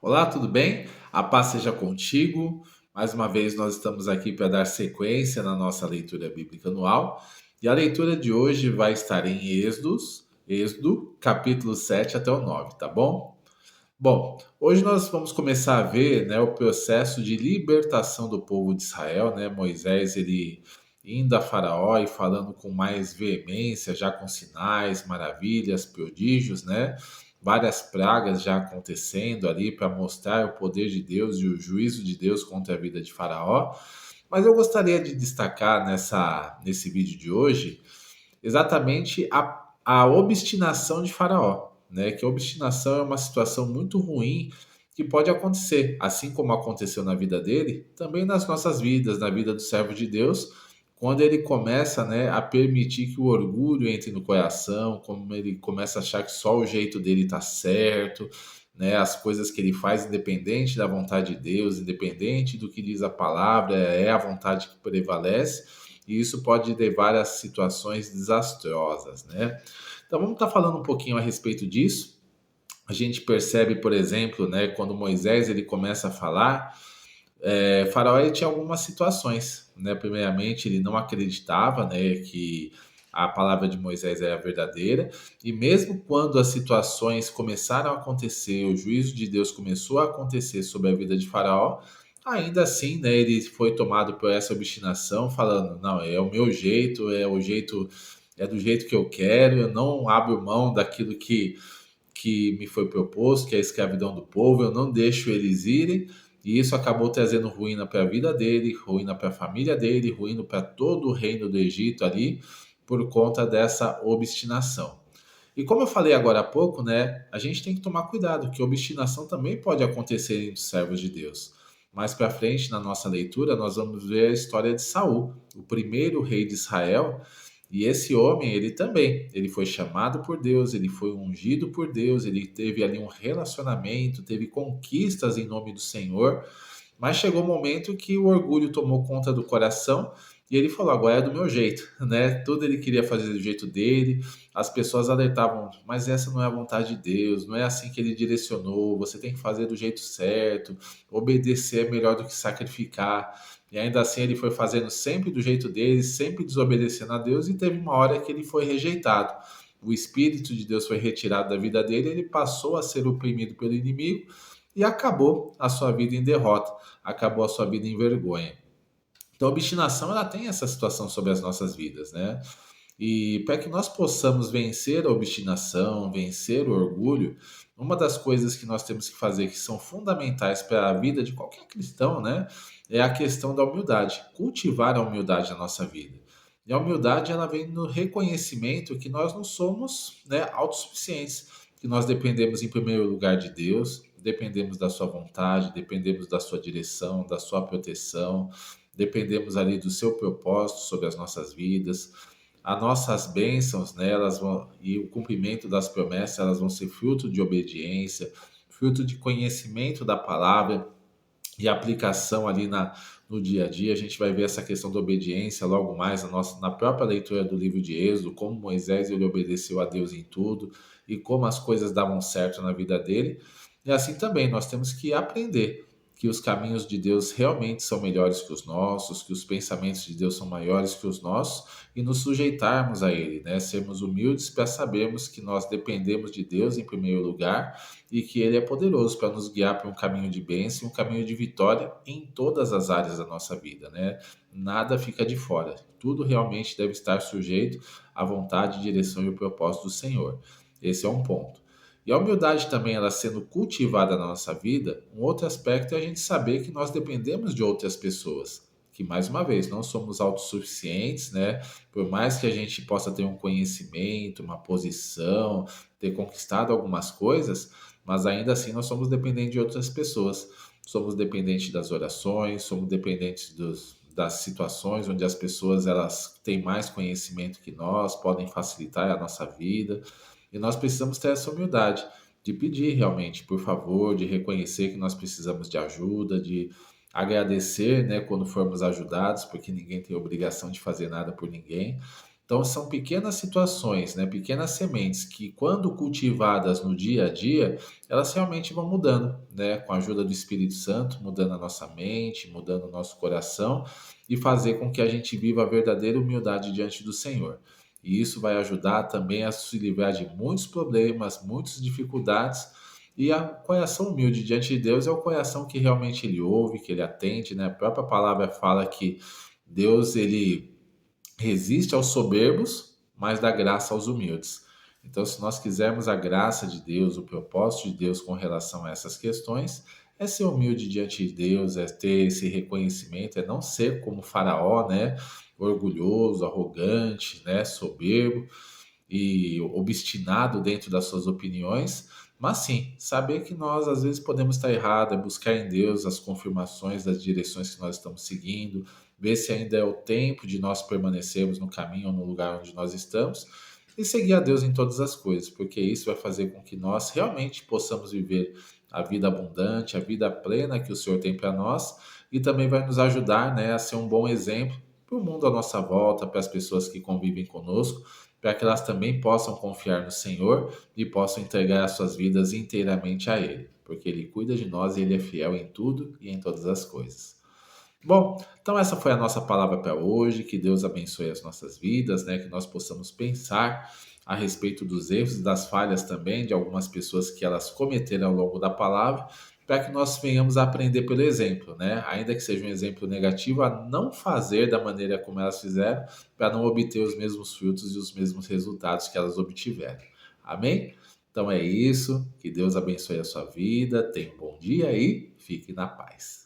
Olá, tudo bem? A paz seja contigo. Mais uma vez nós estamos aqui para dar sequência na nossa leitura bíblica anual. E a leitura de hoje vai estar em Êxodo, capítulo 7 até o 9, tá bom? Bom, hoje nós vamos começar a ver, né, o processo de libertação do povo de Israel, né? Moisés, ele indo a Faraó e falando com mais veemência, já com sinais, maravilhas, prodígios, né? Várias pragas já acontecendo ali para mostrar o poder de Deus e o juízo de Deus contra a vida de Faraó. Mas eu gostaria de destacar nesse vídeo de hoje exatamente a obstinação de Faraó, né? Que a obstinação é uma situação muito ruim que pode acontecer, assim como aconteceu na vida dele, também nas nossas vidas, na vida do servo de Deus, quando ele começa, né, a permitir que o orgulho entre no coração, como ele começa a achar que só o jeito dele está certo, né, as coisas que ele faz independente da vontade de Deus, independente do que diz a palavra, é a vontade que prevalece, e isso pode levar a situações desastrosas, né? Então vamos estar falando um pouquinho a respeito disso. A gente percebe, por exemplo, né, quando Moisés ele começa a falar, Faraó ele tinha algumas situações, né? Primeiramente, ele não acreditava, né, que a palavra de Moisés era verdadeira, e mesmo quando as situações começaram a acontecer, o juízo de Deus começou a acontecer sobre a vida de Faraó, ainda assim, né, ele foi tomado por essa obstinação, falando: não, é o meu jeito, é do jeito que eu quero, eu não abro mão daquilo que me foi proposto, que é a escravidão do povo, eu não deixo eles irem, e isso acabou trazendo ruína para a vida dele, ruína para a família dele, ruína para todo o reino do Egito ali, por conta dessa obstinação. E como eu falei agora há pouco, né, a gente tem que tomar cuidado, que obstinação também pode acontecer entre os servos de Deus. Mais para frente, na nossa leitura, nós vamos ver a história de Saul, o primeiro rei de Israel, e esse homem, ele também, ele foi chamado por Deus, ele foi ungido por Deus, ele teve ali um relacionamento, teve conquistas em nome do Senhor, mas chegou um momento que o orgulho tomou conta do coração e ele falou: agora é do meu jeito, né? Tudo ele queria fazer do jeito dele. As pessoas alertavam: mas essa não é a vontade de Deus, não é assim que ele direcionou. Você tem que fazer do jeito certo, obedecer é melhor do que sacrificar. E ainda assim ele foi fazendo sempre do jeito dele, sempre desobedecendo a Deus, e teve uma hora que ele foi rejeitado. O Espírito de Deus foi retirado da vida dele, ele passou a ser oprimido pelo inimigo e acabou a sua vida em derrota, acabou a sua vida em vergonha. Então a obstinação ela tem essa situação sobre as nossas vidas, né? E para que nós possamos vencer a obstinação, vencer o orgulho, uma das coisas que nós temos que fazer que são fundamentais para a vida de qualquer cristão, né, é a questão da humildade, cultivar a humildade na nossa vida. E a humildade ela vem no reconhecimento que nós não somos, né, autossuficientes, que nós dependemos em primeiro lugar de Deus, dependemos da sua vontade, dependemos da sua direção, da sua proteção, dependemos ali do seu propósito sobre as nossas vidas. As nossas bênçãos, né, elas vão, e o cumprimento das promessas, elas vão ser fruto de obediência, fruto de conhecimento da palavra e aplicação ali no dia a dia. A gente vai ver essa questão da obediência logo mais na própria leitura do livro de Êxodo, como Moisés ele obedeceu a Deus em tudo e como as coisas davam certo na vida dele. E assim também nós temos que aprender que os caminhos de Deus realmente são melhores que os nossos, que os pensamentos de Deus são maiores que os nossos e nos sujeitarmos a Ele, né? Sermos humildes para sabermos que nós dependemos de Deus em primeiro lugar e que Ele é poderoso para nos guiar para um caminho de bênção e um caminho de vitória em todas as áreas da nossa vida, né? Nada fica de fora, tudo realmente deve estar sujeito à vontade, direção e o propósito do Senhor. Esse é um ponto. E a humildade também, ela sendo cultivada na nossa vida, um outro aspecto é a gente saber que nós dependemos de outras pessoas. Que, mais uma vez, não somos autossuficientes, né? Por mais que a gente possa ter um conhecimento, uma posição, ter conquistado algumas coisas, mas ainda assim nós somos dependentes de outras pessoas. Somos dependentes das orações, somos dependentes das situações onde as pessoas elas têm mais conhecimento que nós, podem facilitar a nossa vida. E nós precisamos ter essa humildade de pedir realmente, por favor, de reconhecer que nós precisamos de ajuda, de agradecer, né, quando formos ajudados, porque ninguém tem obrigação de fazer nada por ninguém, Então são pequenas situações, né, pequenas sementes que quando cultivadas no dia a dia, elas realmente vão mudando, né, com a ajuda do Espírito Santo, mudando a nossa mente, mudando o nosso coração e fazer com que a gente viva a verdadeira humildade diante do Senhor. E isso vai ajudar também a se livrar de muitos problemas, muitas dificuldades. E a coração humilde diante de Deus é o coração que realmente ele ouve, que ele atende, né? A própria palavra fala que Deus ele resiste aos soberbos, mas dá graça aos humildes. Então, se nós quisermos a graça de Deus, o propósito de Deus com relação a essas questões, é ser humilde diante de Deus, é ter esse reconhecimento, é não ser como Faraó, né? Orgulhoso, arrogante, né? Soberbo e obstinado dentro das suas opiniões, mas sim, saber que nós às vezes podemos estar errados, é buscar em Deus as confirmações das direções que nós estamos seguindo, ver se ainda é o tempo de nós permanecermos no caminho ou no lugar onde nós estamos e seguir a Deus em todas as coisas, porque isso vai fazer com que nós realmente possamos viver a vida abundante, a vida plena que o Senhor tem para nós e também vai nos ajudar, né, a ser um bom exemplo para o mundo à nossa volta, para as pessoas que convivem conosco, para que elas também possam confiar no Senhor e possam entregar as suas vidas inteiramente a Ele, porque Ele cuida de nós e Ele é fiel em tudo e em todas as coisas. Bom, então essa foi a nossa palavra para hoje. Que Deus abençoe as nossas vidas, né? Que nós possamos pensar a respeito dos erros e das falhas também de algumas pessoas que elas cometeram ao longo da palavra, para que nós venhamos a aprender pelo exemplo, né? Ainda que seja um exemplo negativo, a não fazer da maneira como elas fizeram, para não obter os mesmos frutos e os mesmos resultados que elas obtiveram. Amém? Então é isso. Que Deus abençoe a sua vida. Tenha um bom dia e fique na paz.